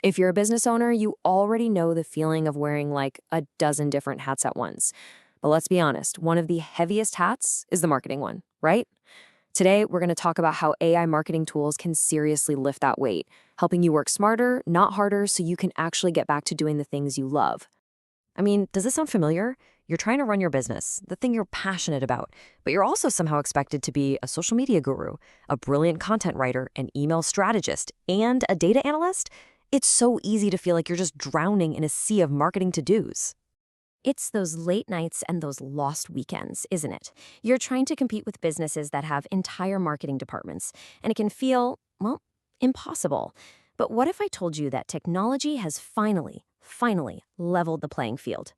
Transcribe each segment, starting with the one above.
If you're a business owner, you already know the feeling of wearing like a dozen different hats at once. But let's be honest, one of the heaviest hats is the marketing one, right? Today, we're going to talk about how AI marketing tools can seriously lift that weight, helping you work smarter, not harder, so you can actually get back to doing the things you love. I mean, does this sound familiar? You're trying to run your business, the thing you're passionate about, but you're also somehow expected to be a social media guru, a brilliant content writer, an email strategist, and a data analyst? It's so easy to feel like you're just drowning in a sea of marketing to-dos. It's those late nights and those lost weekends, isn't it? You're trying to compete with businesses that have entire marketing departments, and it can feel, well, impossible. But what if I told you that technology has finally leveled the playing field?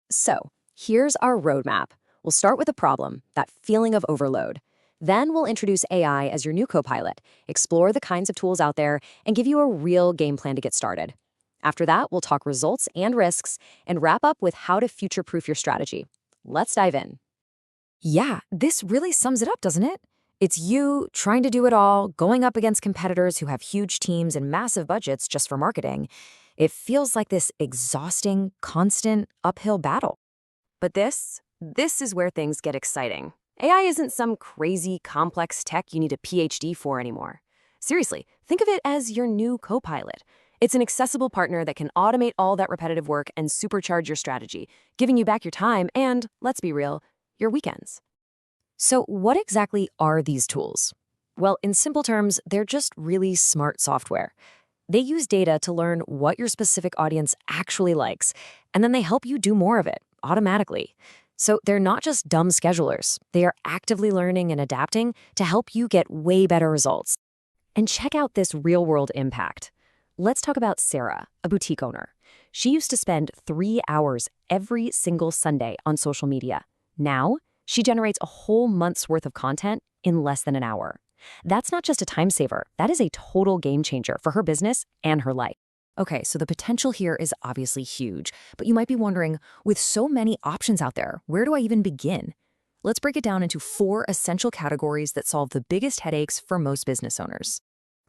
So, here's our roadmap. We'll start with a problem, that feeling of overload. Then we'll introduce AI as your new co-pilot, explore the kinds of tools out there, and give you a real game plan to get started. After that, we'll talk results and risks and wrap up with how to future-proof your strategy. Let's dive in. Yeah, this really sums it up, doesn't it? It's you trying to do it all, going up against competitors who have huge teams and massive budgets just for marketing. It feels like this exhausting, constant, uphill battle. But this is where things get exciting. AI isn't some crazy, complex tech you need a PhD for anymore. Seriously, think of it as your new co-pilot. It's an accessible partner that can automate all that repetitive work and supercharge your strategy, giving you back your time and, let's be real, your weekends. So what exactly are these tools? Well, in simple terms, they're just really smart software. They use data to learn what your specific audience actually likes, and then they help you do more of it automatically. So they're not just dumb schedulers. They are actively learning and adapting to help you get way better results. And check out this real-world impact. Let's talk about Sarah, a boutique owner. She used to spend 3 hours every single Sunday on social media. Now, she generates a whole month's worth of content in less than an hour. That's not just a time saver, that is a total game changer for her business and her life. Okay, so the potential here is obviously huge, but you might be wondering, with so many options out there, where do I even begin? Let's break it down into 4 essential categories that solve the biggest headaches for most business owners.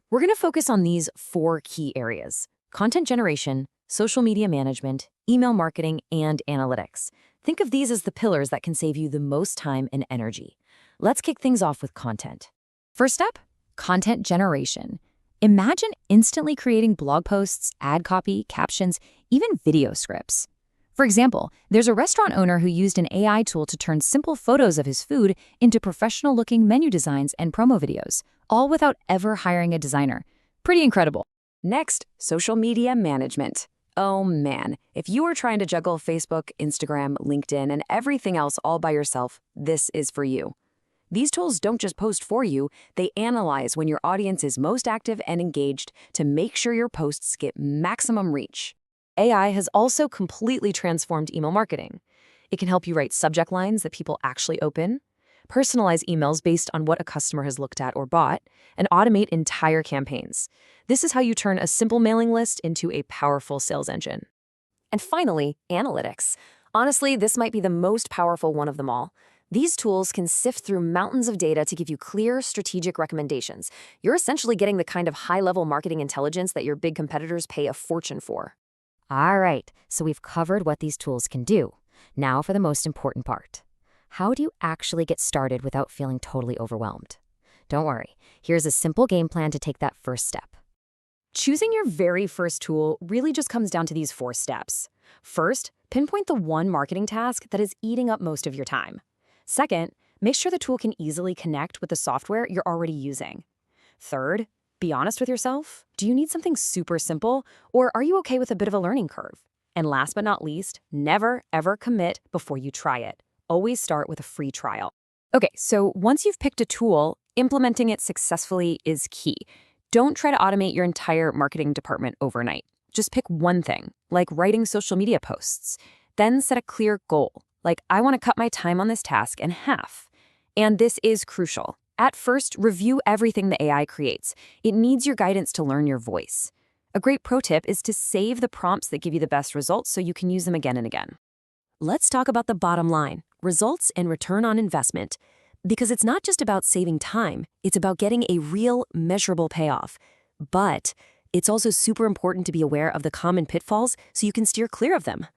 We're going to focus on these 4 key areas: content generation, social media management, email marketing, and analytics. Think of these as the pillars that can save you the most time and energy. Let's kick things off with content. First step, content generation. Imagine instantly creating blog posts, ad copy, captions, even video scripts. For example, there's a restaurant owner who used an AI tool to turn simple photos of his food into professional-looking menu designs and promo videos, all without ever hiring a designer. Pretty incredible. Next, social media management. Oh man, if you are trying to juggle Facebook, Instagram, LinkedIn, and everything else all by yourself, this is for you. These tools don't just post for you, they analyze when your audience is most active and engaged to make sure your posts get maximum reach. AI has also completely transformed email marketing. It can help you write subject lines that people actually open, personalize emails based on what a customer has looked at or bought, and automate entire campaigns. This is how you turn a simple mailing list into a powerful sales engine. And finally, analytics. Honestly, this might be the most powerful one of them all. These tools can sift through mountains of data to give you clear, strategic recommendations. You're essentially getting the kind of high-level marketing intelligence that your big competitors pay a fortune for. All right, so we've covered what these tools can do. Now for the most important part. How do you actually get started without feeling totally overwhelmed? Don't worry, here's a simple game plan to take that first step. Choosing your very first tool really just comes down to these 4 steps. First, pinpoint the one marketing task that is eating up most of your time. Second, make sure the tool can easily connect with the software you're already using. Third, be honest with yourself. Do you need something super simple, or are you okay with a bit of a learning curve? And last but not least, never, ever commit before you try it. Always start with a free trial. Okay, so once you've picked a tool, implementing it successfully is key. Don't try to automate your entire marketing department overnight. Just pick one thing, like writing social media posts. Then set a clear goal, like I want to cut my time on this task in half. And this is crucial. At first, review everything the AI creates. It needs your guidance to learn your voice. A great pro tip is to save the prompts that give you the best results so you can use them again and again. Let's talk about the bottom line, results and return on investment. Because it's not just about saving time, it's about getting a real, measurable payoff. But It's also super important to be aware of the common pitfalls so you can steer clear of them.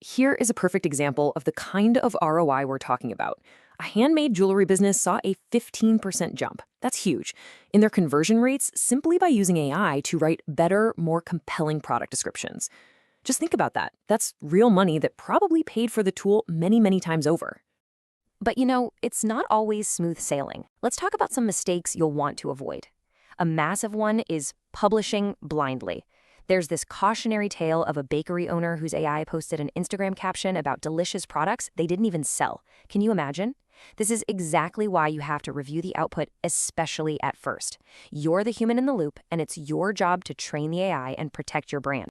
Here is a perfect example of the kind of ROI we're talking about. A handmade jewelry business saw a 15% jump. That's huge in their conversion rates simply by using AI to write better, more compelling product descriptions. Just think about that. That's real money that probably paid for the tool many, many times over. But it's not always smooth sailing. Let's talk about some mistakes you'll want to avoid. A massive one is publishing blindly. There's this cautionary tale of a bakery owner whose AI posted an Instagram caption about delicious products they didn't even sell. Can you imagine? This is exactly why you have to review the output, especially at first. You're the human in the loop, and it's your job to train the AI and protect your brand.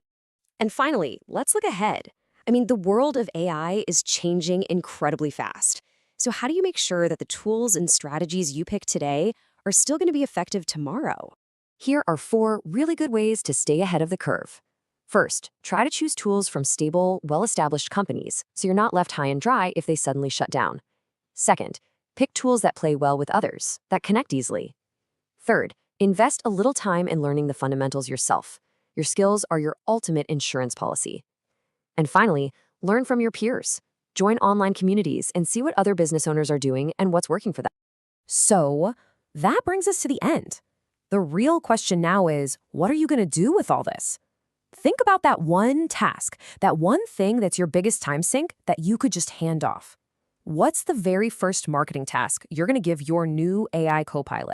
And finally, let's look ahead. The world of AI is changing incredibly fast. So how do you make sure that the tools and strategies you pick today are still going to be effective tomorrow? Here are 4 really good ways to stay ahead of the curve. First, try to choose tools from stable, well-established companies so you're not left high and dry if they suddenly shut down. Second, pick tools that play well with others, that connect easily. Third, invest a little time in learning the fundamentals yourself. Your skills are your ultimate insurance policy. And finally, learn from your peers. Join online communities and see what other business owners are doing and what's working for them. So, that brings us to the end. The real question now is, what are you going to do with all this? Think about that one task, that one thing that's your biggest time sink that you could just hand off. What's the very first marketing task you're going to give your new AI copilot?